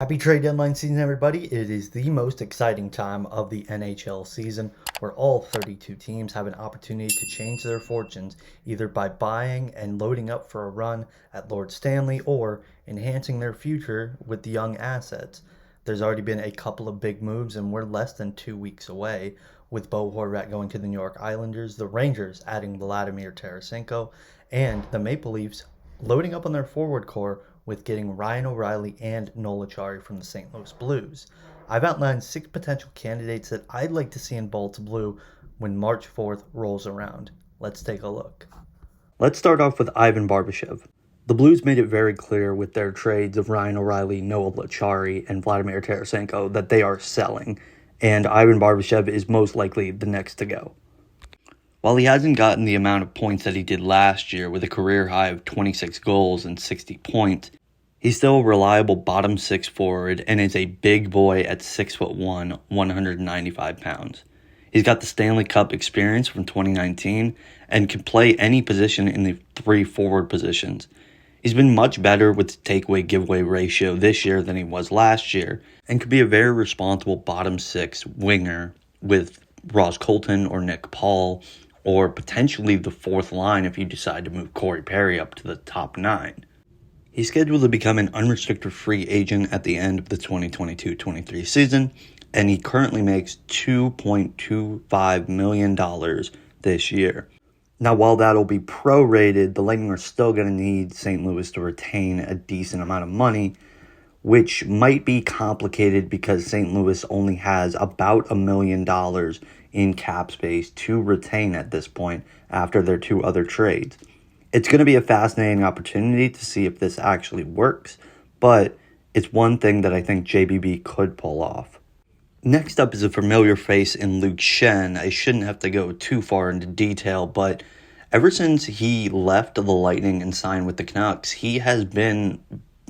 Happy trade deadline season, everybody. It is the most exciting time of the NHL season where all 32 teams have an opportunity to change their fortunes either by buying and loading up for a run at Lord Stanley or enhancing their future with the young assets. There's already been a couple of big moves, and we're less than 2 weeks away with Bo Horvat going to the New York Islanders, the Rangers adding Vladimir Tarasenko, and the Maple Leafs loading up on their forward core with getting Ryan O'Reilly and Noel Acciari from the St. Louis Blues. I've outlined 6 potential candidates that I'd like to see in Bolts Blue when March 4th rolls around. Let's take a look. Let's start off with Ivan Barbashev. The Blues made it very clear with their trades of Ryan O'Reilly, Noel Acciari, and Vladimir Tarasenko that they are selling, and Ivan Barbashev is most likely the next to go. While he hasn't gotten the amount of points that he did last year with a career high of 26 goals and 60 points, he's still a reliable bottom 6 forward and is a big boy at 6'1", 195 pounds. He's got the Stanley Cup experience from 2019 and can play any position in the 3 forward positions. He's been much better with the takeaway-giveaway ratio this year than he was last year and could be a very responsible bottom 6 winger with Ross Colton or Nick Paul, or potentially the 4th line if you decide to move Corey Perry up to the top 9. He's scheduled to become an unrestricted free agent at the end of the 2022-23 season, and he currently makes $2.25 million this year. Now, while that'll be prorated, the Lightning are still going to need St. Louis to retain a decent amount of money, which might be complicated because St. Louis only has about $1 million in cap space to retain at this point after their 2 other trades. It's going to be a fascinating opportunity to see if this actually works, but it's one thing that I think JBB could pull off. Next up is a familiar face in Luke Schenn. I shouldn't have to go too far into detail, but ever since he left the Lightning and signed with the Canucks, he has been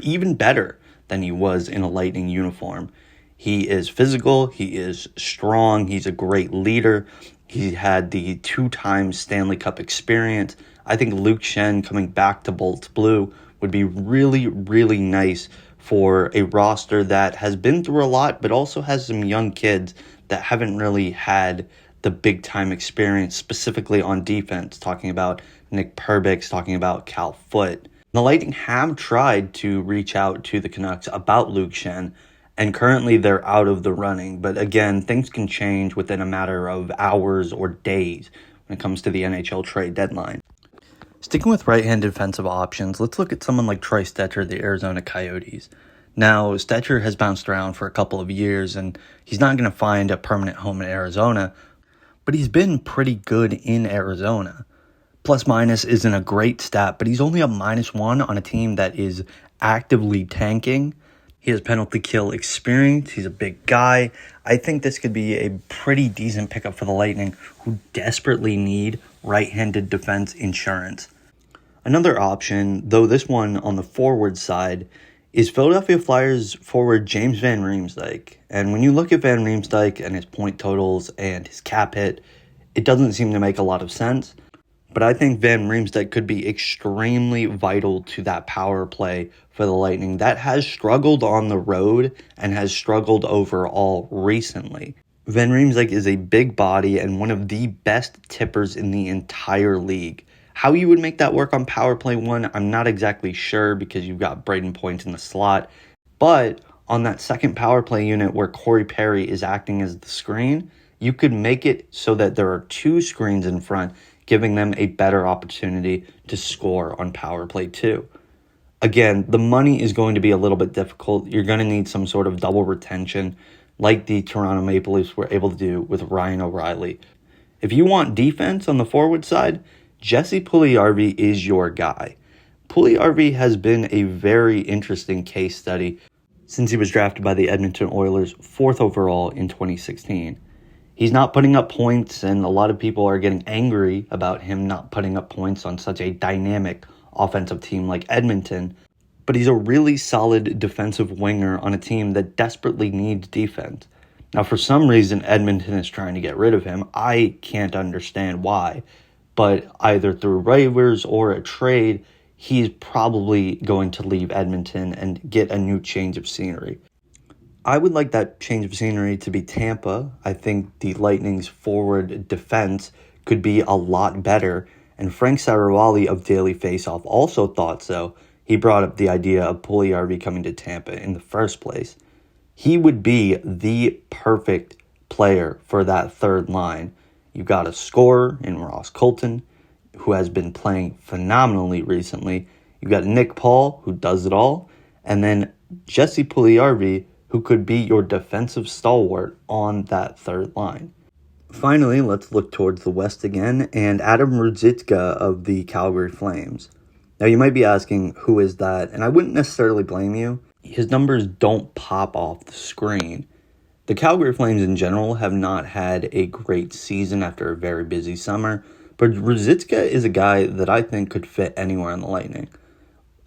even better than he was in a Lightning uniform. He is physical, he is strong, he's a great leader. He had the 2-time Stanley Cup experience. I think Luke Schenn coming back to Bolts Blue would be really, really nice for a roster that has been through a lot, but also has some young kids that haven't really had the big-time experience, specifically on defense, talking about Nick Perbix, talking about Cal Foote. The Lightning have tried to reach out to the Canucks about Luke Schenn, and currently they're out of the running. But again, things can change within a matter of hours or days when it comes to the NHL trade deadline. Sticking with right-hand defensive options, let's look at someone like Troy Stecher, the Arizona Coyotes. Now, Stecher has bounced around for a couple of years, and he's not going to find a permanent home in Arizona, but he's been pretty good in Arizona. Plus minus isn't a great stat, but he's only a -1 on a team that is actively tanking. He has penalty kill experience. He's a big guy. I think this could be a pretty decent pickup for the Lightning, who desperately need right-handed defense insurance. Another option, though this one on the forward side, is Philadelphia Flyers forward James Van Riemsdyk. And when you look at Van Riemsdyk and his point totals and his cap hit, it doesn't seem to make a lot of sense. But I think Van Riemsdyk could be extremely vital to that power play for the Lightning that has struggled on the road and has struggled overall recently. Van Riemsdyk is a big body and one of the best tippers in the entire league. How you would make that work on Power Play 1, I'm not exactly sure because you've got Braden Point in the slot. But on that second Power Play unit where Corey Perry is acting as the screen, you could make it so that there are 2 screens in front, giving them a better opportunity to score on Power Play 2. Again, the money is going to be a little bit difficult. You're going to need some sort of double retention like the Toronto Maple Leafs were able to do with Ryan O'Reilly. If you want defense on the forward side, Jesse Puljuvi is your guy. Puljuvi has been a very interesting case study since he was drafted by the Edmonton Oilers 4th overall in 2016. He's not putting up points, and a lot of people are getting angry about him not putting up points on such a dynamic offensive team like Edmonton. But he's a really solid defensive winger on a team that desperately needs defense. Now, for some reason, Edmonton is trying to get rid of him. I can't understand why. But either through waivers or a trade, he's probably going to leave Edmonton and get a new change of scenery. I would like that change of scenery to be Tampa. I think the Lightning's forward defense could be a lot better. And Frank Saravalli of Daily Faceoff also thought so. He brought up the idea of Puljuvi coming to Tampa in the first place. He would be the perfect player for that third line. You've got a scorer in Ross Colton, who has been playing phenomenally recently. You've got Nick Paul, who does it all. And then Jesse Puljuvi, who could be your defensive stalwart on that third line. Finally, let's look towards the West again, and Adam Raditzka of the Calgary Flames. Now, you might be asking, who is that? And I wouldn't necessarily blame you. His numbers don't pop off the screen. The Calgary Flames in general have not had a great season after a very busy summer, but Raditzka is a guy that I think could fit anywhere in the Lightning.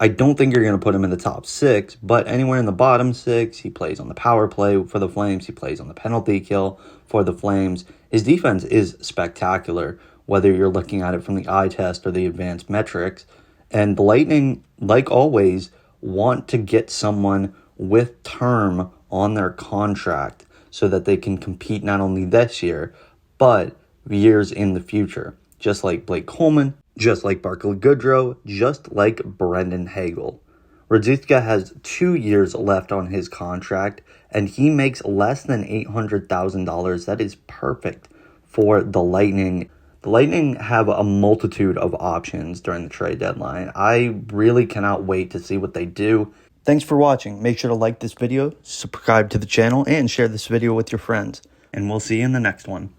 I don't think you're going to put him in the top 6, but anywhere in the bottom 6. He plays on the power play for the Flames. He plays on the penalty kill for the Flames. His defense is spectacular, whether you're looking at it from the eye test or the advanced metrics. And the Lightning, like always, want to get someone with term on their contract so that they can compete not only this year, but years in the future. Just like Blake Coleman, just like Barclay Goodrow, just like Brendan Hagel. Raditzka has 2 years left on his contract, and he makes less than $800,000. That is perfect for the Lightning. The Lightning have a multitude of options during the trade deadline. I really cannot wait to see what they do. Thanks for watching. Make sure to like this video, subscribe to the channel, and share this video with your friends. And we'll see you in the next one.